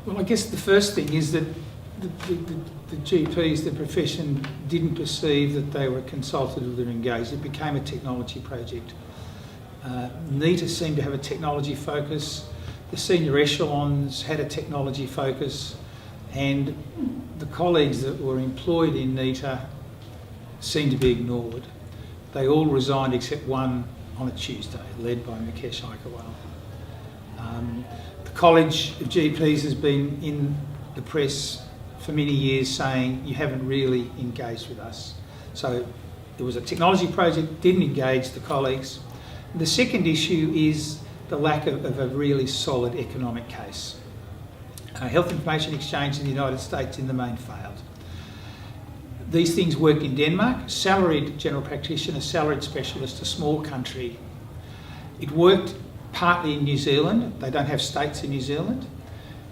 Well, I guess the first thing is that the GPs, the profession, didn't perceive that they were consultative or engaged. It became a technology project. NETA seemed to have a technology focus. The senior echelons had a technology focus, and the colleagues that were employed in NETA seemed to be ignored. They all resigned except one on a Tuesday, led by Mukesh Aikawal. The College of GPs has been in the press for many years saying you haven't really engaged with us. So there was a technology project, didn't engage the colleagues. The second issue is the lack of a really solid economic case. Health information exchange in the United States in the main failed. These things work in Denmark, salaried general practitioner, salaried specialist, a small country. It worked partly in New Zealand. They don't have states in New Zealand.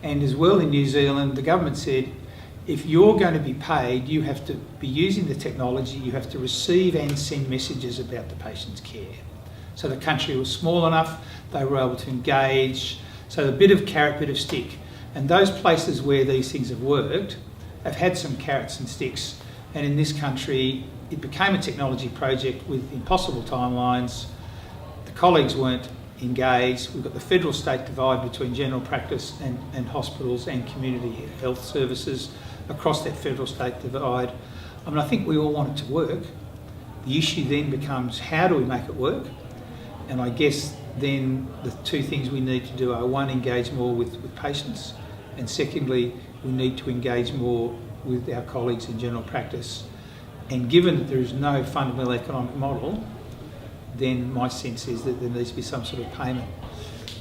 And as well in New Zealand, the government said, if you're going to be paid, you have to be using the technology, you have to receive and send messages about the patient's care. So the country was small enough, they were able to engage, so a bit of carrot, bit of stick. And those places where these things have worked have had some carrots and sticks. And in this country, it became a technology project with impossible timelines. The colleagues weren't engaged. We've got the federal-state divide between general practice and hospitals and community health services across that federal-state divide. I mean, I think we all want it to work. The issue then becomes, how do we make it work? And I guess then the two things we need to do are, one, engage more with patients, and secondly, we need to engage more with our colleagues in general practice. And given that there is no fundamental economic model, then my sense is that there needs to be some sort of payment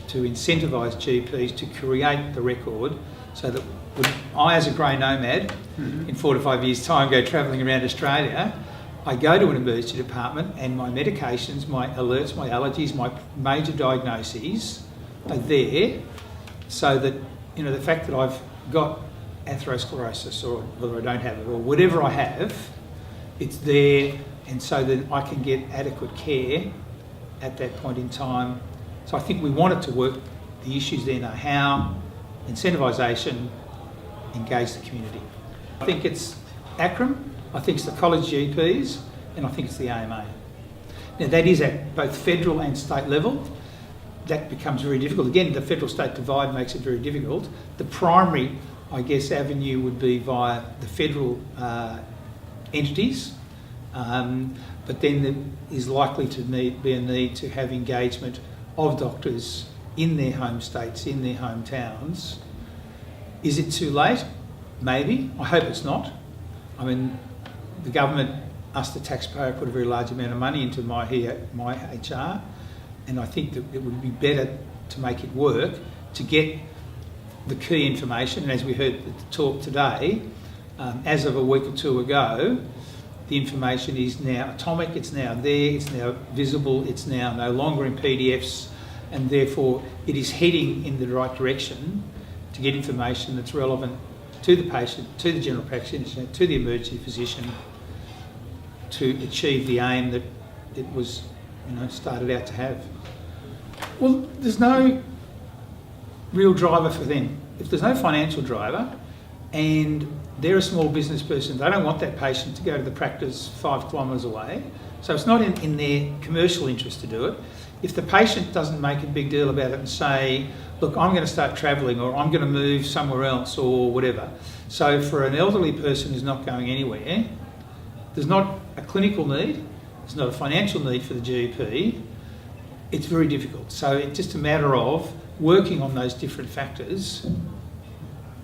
to incentivise GPs to create the record, so that when I, as a grey nomad, in 4 to 5 years' time, go travelling around Australia, I go to an emergency department and my medications, my alerts, my allergies, my major diagnoses are there, so that, you know, the fact that I've got atherosclerosis, or whether I don't have it, or whatever I have, it's there, and so that I can get adequate care at that point in time. So I think we want it to work. The issues then are how, incentivisation, engage the community. I think it's ACRM, I think it's the college GPs, and I think it's the AMA. Now that is at both federal and state level. That becomes very difficult. Again, the federal-state divide makes it very difficult. The primary, I guess, avenue would be via the federal entities, but then there is likely to be a need to have engagement of doctors in their home states, in their hometowns. Is it too late? Maybe. I hope it's not. I mean, the government, us the taxpayer, put a very large amount of money into MyHR, and I think that it would be better to make it work, to get the key information. And as we heard at the talk today, as of a week or two ago, the information is now atomic, it's now there, it's now visible, it's now no longer in PDFs, and therefore it is heading in the right direction to get information that's relevant to the patient, to the general practitioner, to the emergency physician, to achieve the aim that it was, you know, started out to have. Well, there's no real driver for them. If there's no financial driver, and they're a small business person, they don't want that patient to go to the practice 5 kilometres away, so it's not in their commercial interest to do it. If the patient doesn't make a big deal about it and say, look, I'm going to start travelling, or I'm going to move somewhere else, or whatever. So for an elderly person who's not going anywhere, there's not a clinical need, there's not a financial need for the GP, it's very difficult. So it's just a matter of working on those different factors,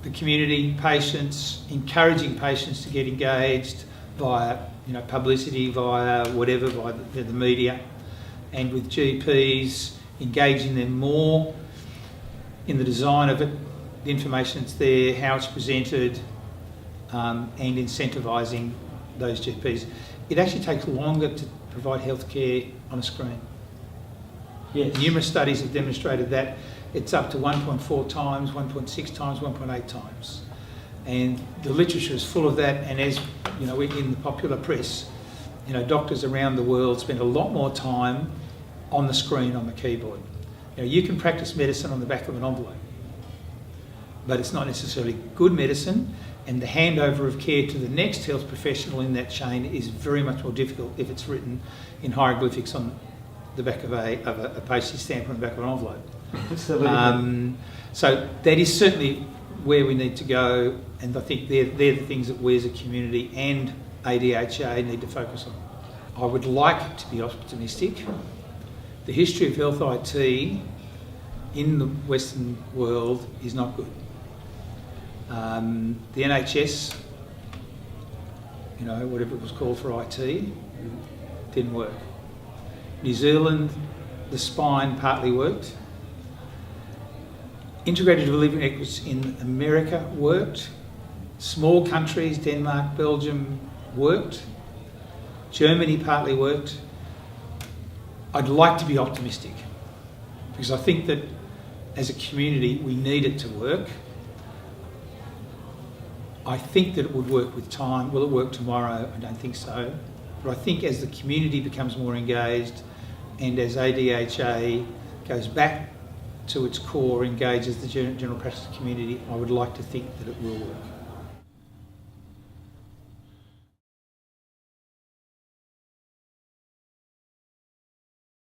the community, patients, encouraging patients to get engaged via, you know, publicity, via whatever, via the media, and with GPs, engaging them more in the design of it, the information that's there, how it's presented, and incentivising those GPs. It actually takes longer to provide healthcare on a screen. Yes. Numerous studies have demonstrated that. It's up to 1.4 times, 1.6 times, 1.8 times. And the literature is full of that, and as you know, in the popular press, you know, doctors around the world spend a lot more time on the screen, on the keyboard. You know, you can practice medicine on the back of an envelope. but it's not necessarily good medicine, and the handover of care to the next health professional in that chain is very much more difficult if it's written in hieroglyphics on the back of a postage stamp on the back of an envelope. Absolutely. So that is certainly where we need to go, and I think they're the things that we as a community and ADHA need to focus on. I would like to be optimistic. The history of health IT in the Western world is not good. The NHS, whatever it was called for IT, didn't work. New Zealand, the spine partly worked. Integrated delivery networks in America worked. Small countries, Denmark, Belgium, worked. Germany partly worked. I'd like to be optimistic because I think that as a community we need it to work. I think that it would work with time. Will it work tomorrow? I don't think so. But I think as the community becomes more engaged and as ADHA goes back to its core, engages the general practice community, I would like to think that it will work.